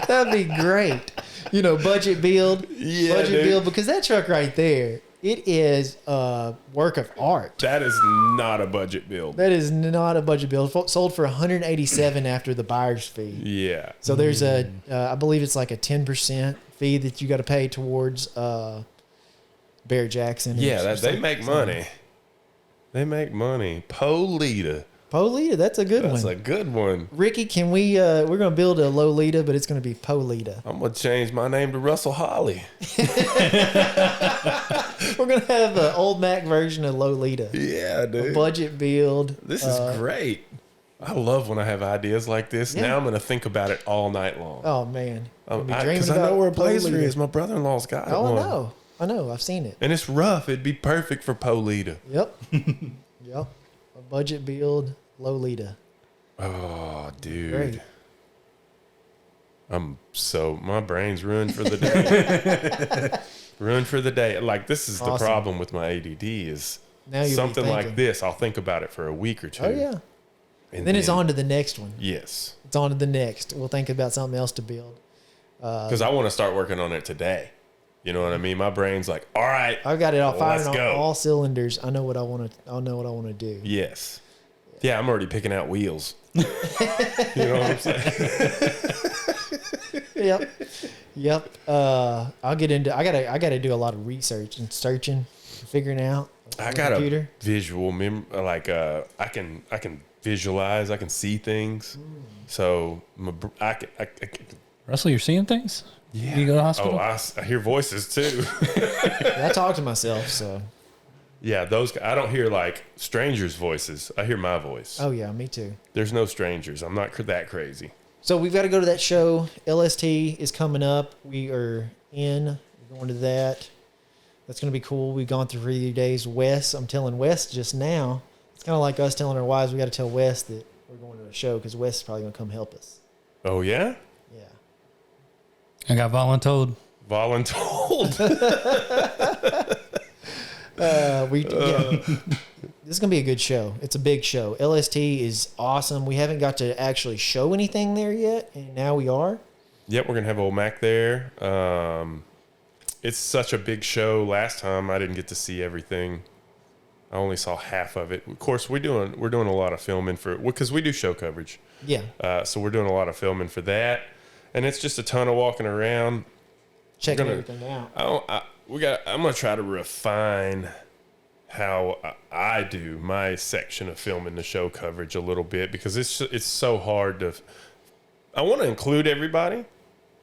that'd be great. You know, budget build, Yeah, budget dude. build, because that truck right there, it is a work of art. That is not a budget build. That is not a budget build. Sold for 187 after the buyer's fee. Yeah. So there's I believe it's like a 10% fee that you got to pay towards Barrett Jackson. Yeah, they make money. They make money. Polita. Polita, that's a good That's one. a good one. Ricky, can we? We're gonna build a Lolita, but it's gonna be Polita. I'm gonna change my name to Russell Holly. We're gonna have an old Mac version of Lolita. Yeah, dude. Budget build. This is great. I love when I have ideas like this. Yeah. Now I'm gonna think about it all night long. Oh man, I'll be dreaming Because I about know where a Blazer Polita. is. My brother-in-law's got Oh, one. I know. I've seen it. And it's rough. It'd be perfect for Polita. Yep. Yep. A budget build Lolita. Oh, dude. Great. My brain's ruined for the day. Ruined for the day. Like, this is the Awesome. problem with my ADD is Now you'll be something like thinking. this. I'll think about it for a week or two. Oh yeah. And Then it's on to the next one. Yes. It's on to the next. We'll think about something else to build. Because I want to start working on it today. You know what I mean? My brain's like, all right. I've got it all firing Let's on go. all cylinders. I know what I want to. I know what I want to do. Yes. Yeah, I'm already picking out wheels. You know what I'm saying? Yep. I'll get into. I gotta do a lot of research and searching, figuring out. I on the got computer. a visual I can visualize. I can see things. So I can Russell, you're seeing things? yeah. You go to the hospital? Oh, I hear voices too. I talk to myself, so. Yeah, I don't hear like strangers' voices. I hear my voice. Oh yeah, me too. There's no strangers. I'm not that crazy. So we've got to go to that show. LST is coming up. We are We're going to that. That's going to be cool. We've gone through 3 days. Wes, I'm telling Wes just now. It's kind of like us telling our wives. We got to tell Wes that we're going to a show because Wes is probably going to come help us. Oh yeah, Yeah. I got voluntold. voluntold. This is going to be a good show. It's a big show. LST is awesome. We haven't got to actually show anything there yet, and now we are. Yep, we're gonna have old Mac there. It's such a big show. Last time I didn't get to see everything. I only saw half of it. Of course, we're doing a lot of filming because we do show coverage. Yeah. So we're doing a lot of filming for that, and it's just a ton of walking around. Checking gonna- everything out. I'm gonna try to refine how I do my section of filming the show coverage a little bit because it's so hard to. I want to include everybody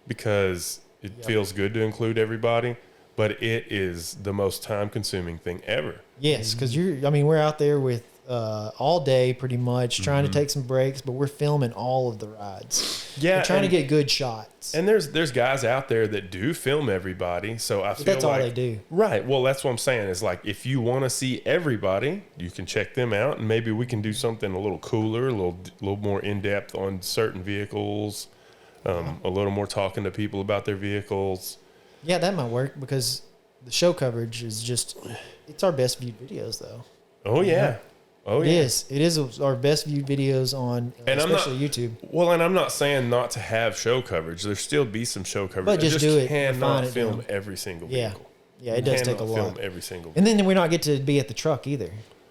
because it feels good to include everybody, but it is the most time-consuming thing ever. Yes, because we're out there with all day pretty much, trying to take some breaks, but we're filming all of the rides. Yeah, we're trying to get good shots. And there's guys out there that do film everybody, so I feel that's like all they do. Right. Well, that's what I'm saying. Is like if you want to see everybody, you can check them out, and maybe we can do something a little cooler, a little more in depth on certain vehicles, a little more talking to people about their vehicles. Yeah, that might work because the show coverage is just, it's our best viewed videos though. Oh yeah. Oh It yeah. is. It is our best viewed videos on, And especially YouTube. Well, and I'm not saying not to have show coverage. There still be some show coverage. But just do it, refine Cannot it film down. every single Yeah. vehicle. Yeah, it does take a Cannot lot. film every single. And then we not get to be at the truck either.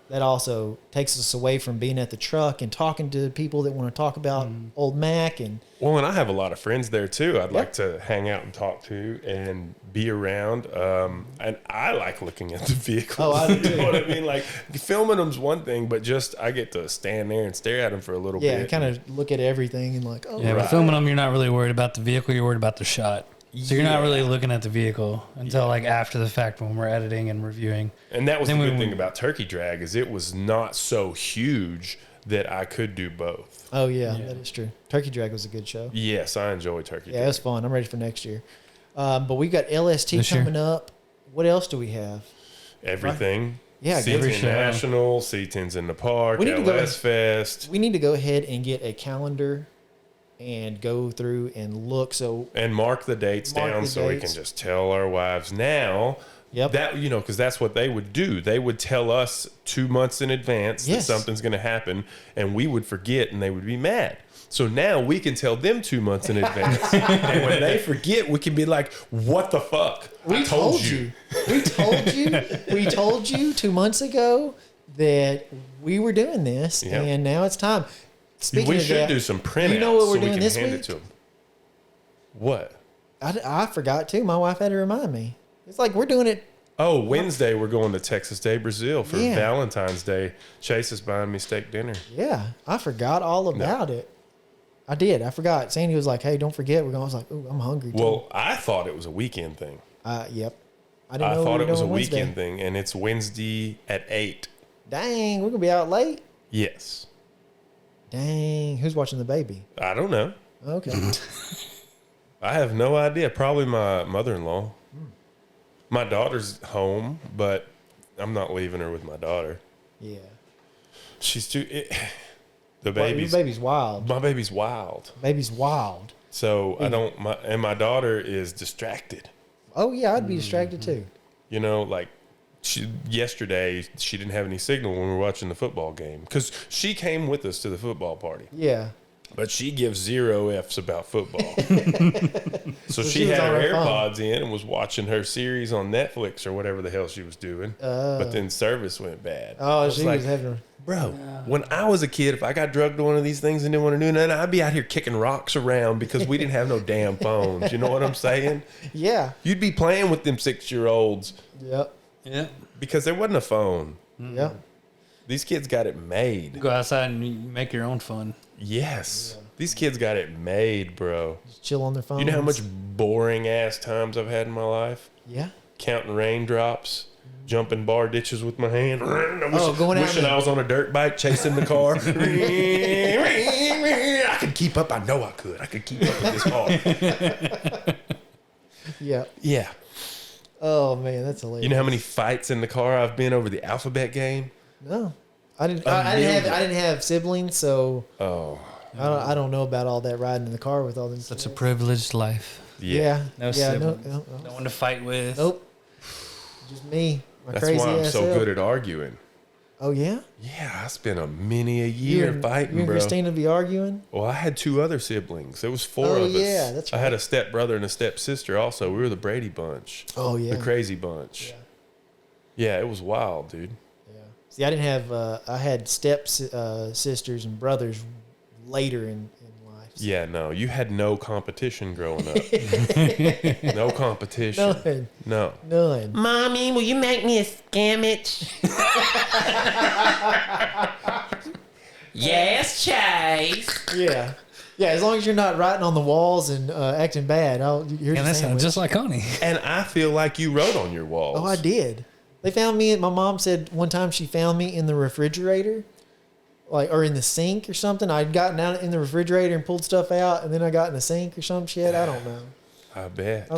That also takes us away from being at the truck and talking to people that want to talk about old Mac and Well, and I have a lot of friends there too. I'd like to hang out and talk to and be around. And I like looking at the vehicles. Oh, I do You know too. what I mean? Like filming them's one thing, but just I get to stand there and stare at them for a little yeah, bit. kind of look at everything and like, oh, Yeah, Right. but filming them, you're not really worried about the vehicle. You're worried about the shot. So you're not really looking at the vehicle until like after the fact when we're editing and reviewing. And that was the Then good we- thing about Turkey Drag is it was not so huge that I could do both. oh yeah, that is true. Turkey Drag was a good show. Yes, I enjoy Turkey Yeah, it Drag. was fun. I'm ready for next year. But we got LST This year? coming up. What else do we have? Everything. Yeah, C10 every show. National, C10's in the park, We need to go- LS Fest. We need to go ahead and get a calendar and go through and look. So And mark the dates Mark down the so we dates. can just tell our wives now. Yep. That, you know, because that's what they would do. They would tell us 2 months in advance Yes. that something's going to happen, and we would forget, and they would be mad. So now we can tell them 2 months in advance, and when they forget, we can be like, "What the fuck? I told you." We told you. We told you 2 months ago that we were doing this, Yep. and now it's time. Speaking We of should that, do some printouts you know what we're so we doing can this hand week? it to them. What? I forgot too. My wife had to remind me. It's like we're doing it. Oh, Wednesday we're going to Texas Day, Brazil for Yeah. Valentine's Day. Chase is buying me steak dinner. Yeah, I forgot all about it. I did. I forgot. Sandy was like, "Hey, don't forget we're going." I was like, "Ooh, I'm hungry." Too. Well, I thought it was a weekend thing. Yep. I I didn't know thought we it were was a doing Wednesday. weekend thing, and it's Wednesday at 8. Dang, we're gonna be out late. Yes. Dang, who's watching the baby? I don't know. Okay. I have no idea. Probably my mother-in-law. My daughter's home, but I'm not leaving her with my daughter. Yeah. She's too. The Well, your baby's. baby's wild. My baby's wild. Baby's wild. So I don't. My daughter is distracted. Oh yeah, I'd be distracted too. You know, like yesterday she didn't have any signal when we were watching the football game because she came with us to the football party. Yeah. But she gives 0 F's about football. So she she was had on her her phone. AirPods in and was watching her series on Netflix or whatever the hell she was doing. But then service went bad. I Oh, was she like, was having. bro, when I was a kid, if I got drugged to one of these things and didn't want to do nothing, I'd be out here kicking rocks around because we didn't have no damn phones. You know what I'm saying? Yeah. You'd be playing with them 6-year-olds Yep. Yeah. because there wasn't a phone. Yep. These kids got it made. Go outside and you make your own fun. Yes. These kids got it made, bro. Just chill on their phone. You know how much boring ass times I've had in my life? Yeah. Counting raindrops, jumping bar ditches with my hand. Going out wishing and- I was on a dirt bike chasing the car. I could keep up. I know I could. I could keep up with this car. Yeah. Yeah. Oh man, that's hilarious. You know how many fights in the car I've been over the alphabet game? No, I didn't. I didn't have siblings, so Oh, I don't know about all that riding in the car with all them. Such a privileged life. yeah. No No siblings. no. No one to fight with. Nope. Just me. My That's crazy why I'm ass so self. good at arguing. Oh yeah. Yeah, I spent many a You year and- fighting, you and bro. Christina be arguing. Well, I had 2 other siblings. There was 4 Oh, of us. yeah, that's I had right. a step brother and a step sister. Also, we were the Brady bunch. Oh yeah. The crazy bunch. Yeah, it was wild, dude. Yeah. See, I didn't have. I had sisters and brothers later in life. So. Yeah, no, you had no competition growing up. No competition. None. No. None. Mommy, will you make me a sandwich? Yes, Chase. Yeah. Yeah. As long as you're not writing on the walls and acting bad, here's And your that sounds sandwich. just like Connie. And I feel like you wrote on your walls. Oh, I did. They found me. My mom said one time she found me in the refrigerator, or in the sink or something. I'd gotten out in the refrigerator and pulled stuff out, and then I got in the sink or some shit. I don't know. I bet. I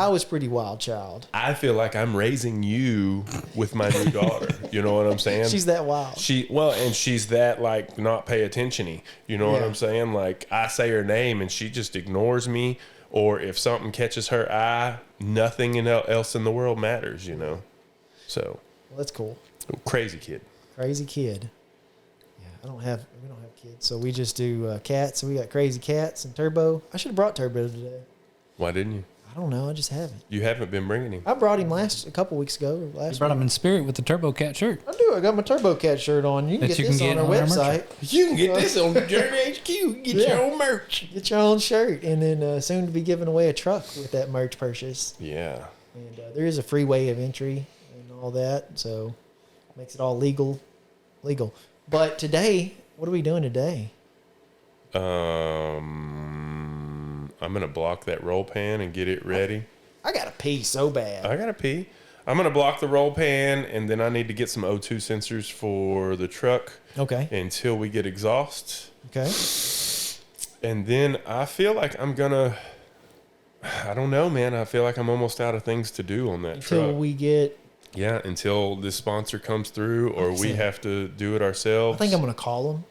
was pretty wild child. I feel like I'm raising you with my new daughter. You know what I'm saying? She's that wild. And she's that like not pay attention-y. You know what Yeah. I'm saying? Like I say her name and she just ignores me. Or if something catches her eye, nothing else in the world matters. You know. So. Well, that's cool. Crazy kid. Crazy kid. Yeah, we don't have kids, so we just do cats. So we got Crazy Cats and Turbo. I should have brought Turbo today. Why didn't you? I don't know. I just haven't. You haven't been bringing him. I brought him a couple weeks ago. Or last You brought week. him in spirit with the Turbo Cat shirt. I do. I got my Turbo Cat shirt on. You can That get you this can on get our on our merch. website. You can get this on Journey HQ. Get your own merch. Get your own shirt, and then soon to be giving away a truck with that merch purchase. Yeah. And there is a free way of entry and all that, so makes it all legal. But today, what are we doing today? I'm gonna block that roll pan and get it ready. I gotta pee so bad. I gotta pee. I'm gonna block the roll pan, and then I need to get some O2 sensors for the truck Okay. until we get exhaust. Okay. And then I feel like I don't know, man. I feel like I'm almost out of things to do on that Until truck. we get. Yeah, until this sponsor comes through, or we Listen. have to do it ourselves. I think I'm gonna call him.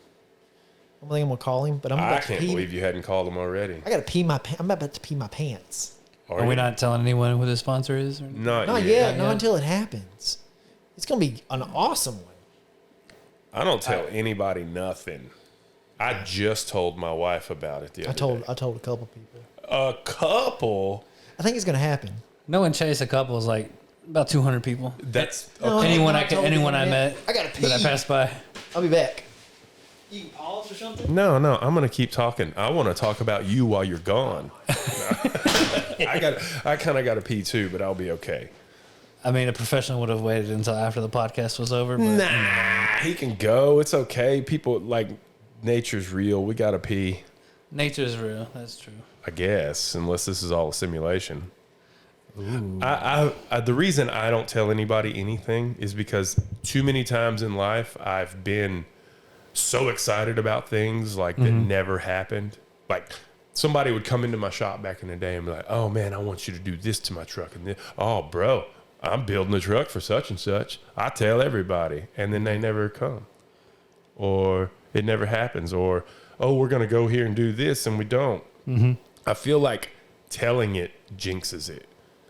But I'm I about to can't pee. believe you hadn't called them already. I gotta pee I'm about to pee my pants. Are we not telling anyone who the sponsor is? Or Not Not yet. yet. Not Not yet. until it happens. It's gonna be an awesome one. I don't tell anybody nothing. I just told my wife about it the other day. I told a couple people. A couple? I think it's gonna happen. No, and Chase a couple is like about 200 people. That's No, okay. Anyone I told anyone you I that. met I gotta pee. that I passed by. I'll be back. You can pause or something. No, I'm gonna keep talking. I want to talk about you while you're gone. I kind of got to pee too, but I'll be okay. I mean, a professional would have waited until after the podcast was over. But, Nah, he can go. It's okay. People like nature's real. We gotta pee, Nature's real. That's true. I guess, unless this is all a simulation. I the reason I don't tell anybody anything is because too many times in life I've been so excited about things like that never happened. Like somebody would come into my shop back in the day and be like, "Oh man, I want you to do this to my truck," and then, "Oh bro, I'm building a truck for such and such." I tell everybody, and then they never come, or it never happens, or "Oh, we're gonna go here and do this," and we don't. I feel like telling it jinxes it.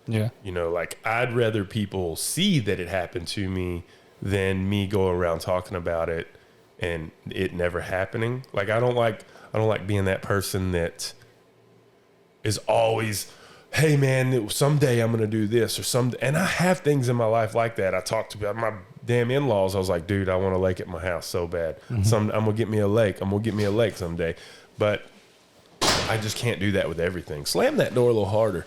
Yeah. You know, like I'd rather people see that it happened to me than me go around talking about it and it never happening. Like I don't like being that person that is always, "Hey man, someday I'm gonna do this or someday." And I have things in my life like that. I talked about my damn in-laws. I was like, "Dude, I want a lake at my house so bad. I'm gonna get me a lake. I'm gonna get me a lake someday." But I just can't do that with everything. Slam that door a little harder.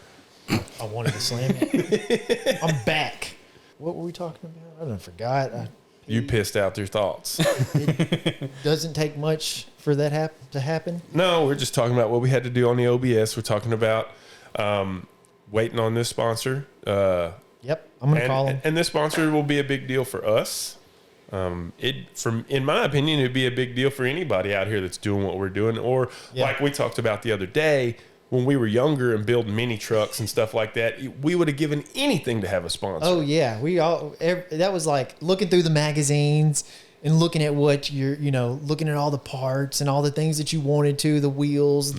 I wanted to slam it. I'm back. What were we talking about? I done forgot. You pissed out your thoughts. Doesn't take much for that to happen. No, we're just talking about what we had to do on the OBS. We're talking about waiting on this sponsor. Yep, I'm gonna call him. And this sponsor will be a big deal for us. In my opinion, it'd be a big deal for anybody out here that's doing what we're doing. Or like we talked about the other day, when we were younger and building mini trucks and stuff like that, we would have given anything to have a sponsor. Oh yeah, that was like looking through the magazines and looking at what looking at all the parts and all the things that you wanted to, the wheels,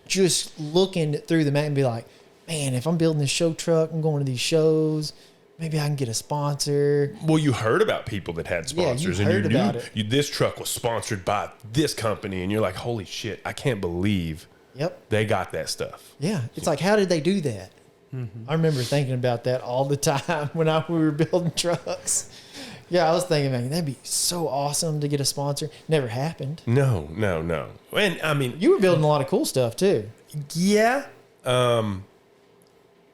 just looking through the mag and be like, man, if I'm building this show truck, I'm going to these shows, maybe I can get a sponsor. Well, you heard about people that had sponsors, you heard and about it. This truck was sponsored by this company, and you're like, holy shit, I can't believe they got that stuff. Yeah, it's like, how did they do that? I remember thinking about that all the time when we were building trucks. Yeah, I was thinking, man, that'd be so awesome to get a sponsor. Never happened. No. And I mean, You were building a lot of cool stuff too. yeah.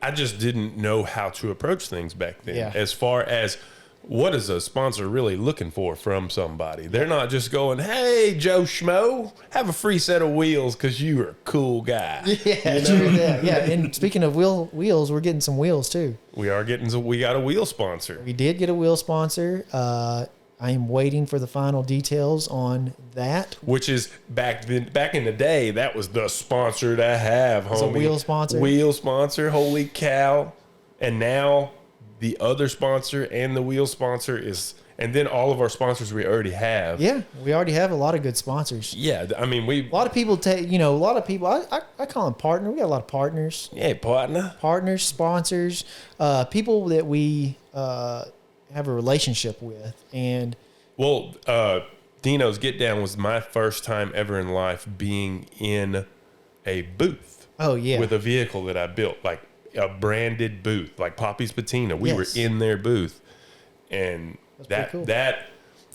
I just didn't know how to approach things back then. Yeah. As far as what is a sponsor really looking for from somebody? They're not just going, "Hey, Joe Schmo, have a free set of wheels because you're a cool guy." Yeah, true that. Yeah, and speaking of wheels, we're getting some wheels too. We got a wheel sponsor. We did get a wheel sponsor. I am waiting for the final details on that. Which is back in the day, that was the sponsor to have, homie. It's a wheel sponsor? Wheel sponsor, holy cow. And now the other sponsor and the wheel sponsor is, and then all of our sponsors we already have. Yeah, we already have a lot of good sponsors. Yeah, I mean, A lot of people I call them partner. We got a lot of partners. Yeah, partner. Partners, sponsors, people that we have a relationship with. And Well, Dino's Get Down was my first time ever in life being in a booth. oh yeah, With a vehicle that I built, like a branded booth, like Poppy's Patina. We Yes. were in their booth, and pretty cool.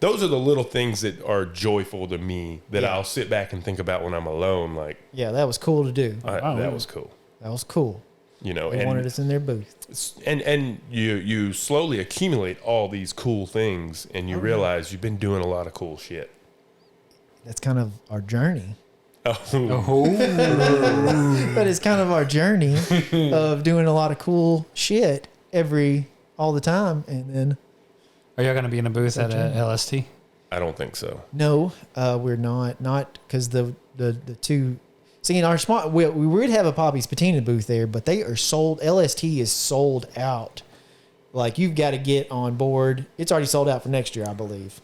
those are the little things that are joyful to me that Yeah. I'll sit back and think about when I'm alone. Like, yeah, that was cool to do. that was cool, That was cool. you know. They wanted us in their booth. and you slowly accumulate all these cool things, and you realize you've been doing a lot of cool shit. That's kind of our journey. Oh, But it's kind of our journey of doing a lot of cool shit all the time. And then, Are y'all gonna be in a booth at LST? I don't think so. no, we're not because the two, see in our smart, we would have a Poppy's Patina booth there, but they are sold. LST is sold out. Like you've got to get on board. It's already sold out for next year, I believe.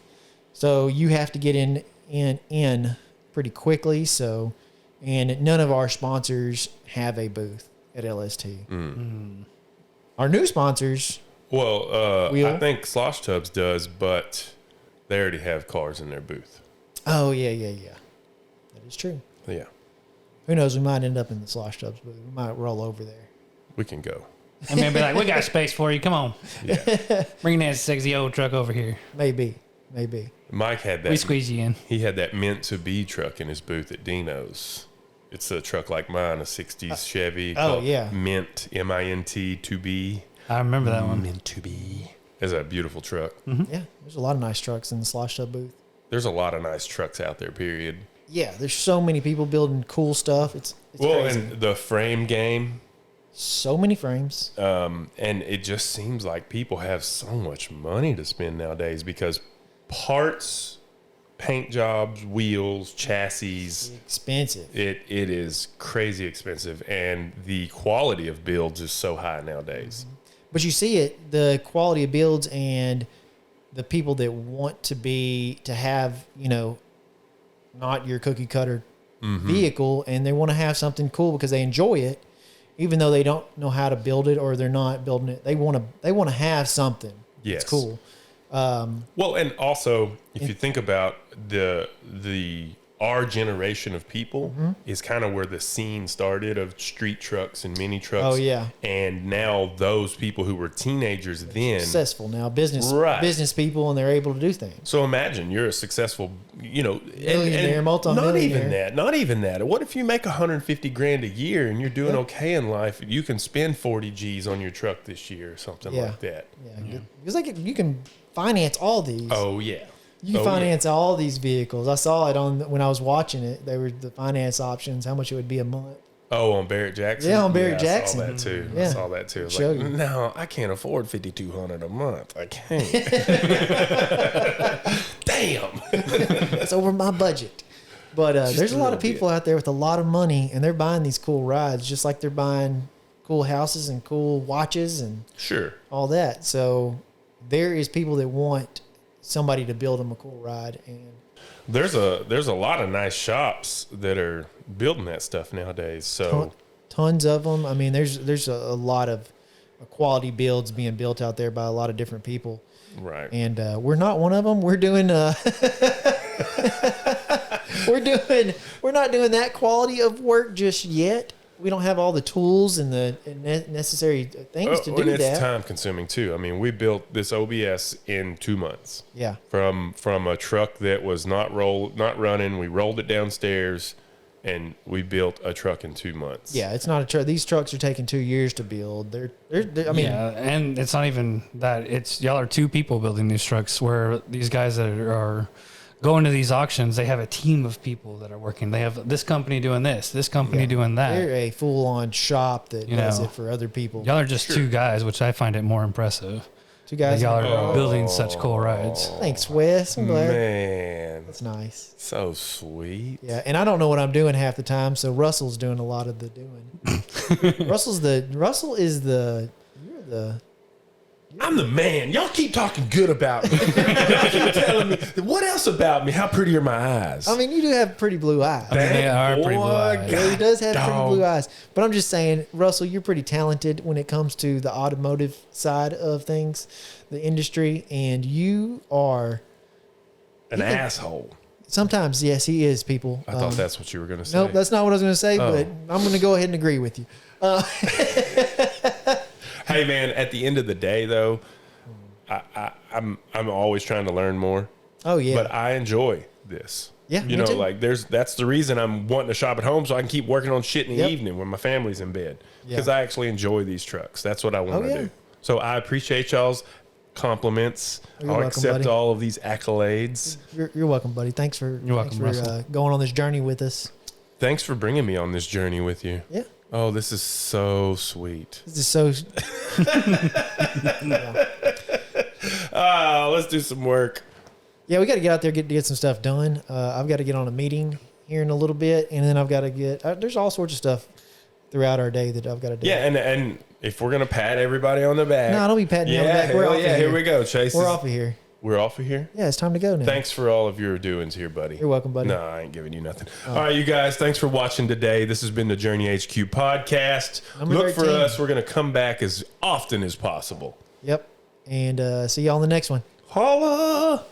So you have to get in pretty quickly. So, and none of our sponsors have a booth at LST. Our new sponsors, Well, Wheel? I think Slosh Tubs does, but they already have cars in their booth. oh yeah. That is true. Yeah, Who knows? We might end up in the Slosh Tubs booth. We might roll over there. we can go. And then be like, we got space for you. Come on. Yeah. Bring that sexy old truck over here. Maybe. Mike had that. We squeeze you in. He had that meant to be truck in his booth at Dino's. It's a truck like mine, a 60s Chevy. oh, called yeah. Mint, MINT to be. I remember that one. Meant to be. It's a beautiful truck. Yeah, there's a lot of nice trucks in the Slosh Tub booth. There's a lot of nice trucks out there, period. Yeah, there's so many people building cool stuff. It's crazy. And the frame game, So many frames. and it just seems like people have so much money to spend nowadays because parts, paint jobs, wheels, chassis, Expensive. it is crazy expensive, and the quality of builds is so high nowadays. But you see it, the quality of builds and the people that want to have, not your cookie cutter vehicle, and they want to have something cool because they enjoy it, even though they don't know how to build it or they're not building it. They want to have something. Yes. It's cool. Well, and also if you think about our generation of people is kind of where the scene started of street trucks and mini trucks. Oh, yeah. And now those people who were teenagers then. Successful now, business people, and they're able to do things. So imagine you're a successful, Millionaire, and multi-millionaire. not even that. What if you make 150 grand a year and you're doing okay in life? You can spend 40 G's on your truck this year or something like that. Yeah, because you can finance all these. Oh yeah. You can finance all these vehicles. I saw it when I was watching it. They were the finance options, how much it would be a month. Oh, on Barrett Jackson? Yeah, on Barrett Jackson. I saw that too. Yeah. I saw that too. I was Showed like, you. no, I can't afford $5,200 a month. I can't. Damn. It's over my budget. But there's a lot of people out there with a lot of money, and they're buying these cool rides, just like they're buying cool houses and cool watches and Sure. all that. So there is people that want somebody to build them a cool ride, and There's a lot of nice shops that are building that stuff nowadays. So tons of them. I mean, there's a lot of quality builds being built out there by a lot of different people, right. and we're not one of them. We're doing we're not doing that quality of work just yet. We don't have all the tools and the necessary things to do and it's that. time consuming too. I mean, we built this OBS in 2 months. Yeah. From a truck that was not running. We rolled it downstairs, and we built a truck in 2 months. Yeah, it's not a truck. These trucks are taking 2 years to build. They're I mean, yeah, and it's not even that. It's y'all are 2 people building these trucks. Where these guys that are going to these auctions, they have a team of people that are working. They have this company doing this company doing that. they're a full-on shop that does know, it for other people. Y'all are just 2 guys, which I find it more impressive. 2 guys. Y'all are building such cool rides. Thanks, Wes. I'm glad. Man, That's nice. so sweet. Yeah, and I don't know what I'm doing half the time, so Russell's doing a lot of the doing. Russell is the I'm the man. Y'all keep talking good about me. Y'all keep telling me. What else about me? How pretty are my eyes? I mean, you do have pretty blue eyes. I mean, they are pretty blue eyes. Yeah, he does have pretty Dog. blue eyes. But I'm just saying, Russell, you're pretty talented when it comes to the automotive side of things, the industry, and you are An asshole. sometimes, yes, he is, people. I thought that's what you were going to say. Nope, that's not what I was going to say, but I'm going to go ahead and agree with you. Hey, man, at the end of the day, though, I'm always trying to learn more. Oh, yeah. But I enjoy this. Yeah, You me know, too. like that's the reason I'm wanting to shop at home so I can keep working on shit in the Yep. evening when my family's in bed. Yeah. Because I actually enjoy these trucks. That's what I want to yeah. do. So I appreciate y'all's compliments. You're I'll welcome, accept buddy. all of these accolades. You're welcome, buddy. Thanks for Russell. going on this journey with us. Thanks for bringing me on this journey with you. Yeah. Oh, this is so sweet. This is so. Let's do some work. Yeah, we got to get out there, get some stuff done. I've got to get on a meeting here in a little bit, and then I've got to get. There's all sorts of stuff throughout our day that I've got to do. Yeah, and if we're gonna pat everybody on the back, No, don't be patting me on the back. We're hell off of yeah, here. here we go, Chase. We're off of here. We're off of here. Yeah, it's time to go now. Thanks for all of your doings here, buddy. You're welcome, buddy. No, I ain't giving you nothing. All right, you guys, thanks for watching today. This has been the Journey HQ podcast. Number Look for 13. us. We're going to come back as often as possible. Yep. And see y'all on the next one. Holla!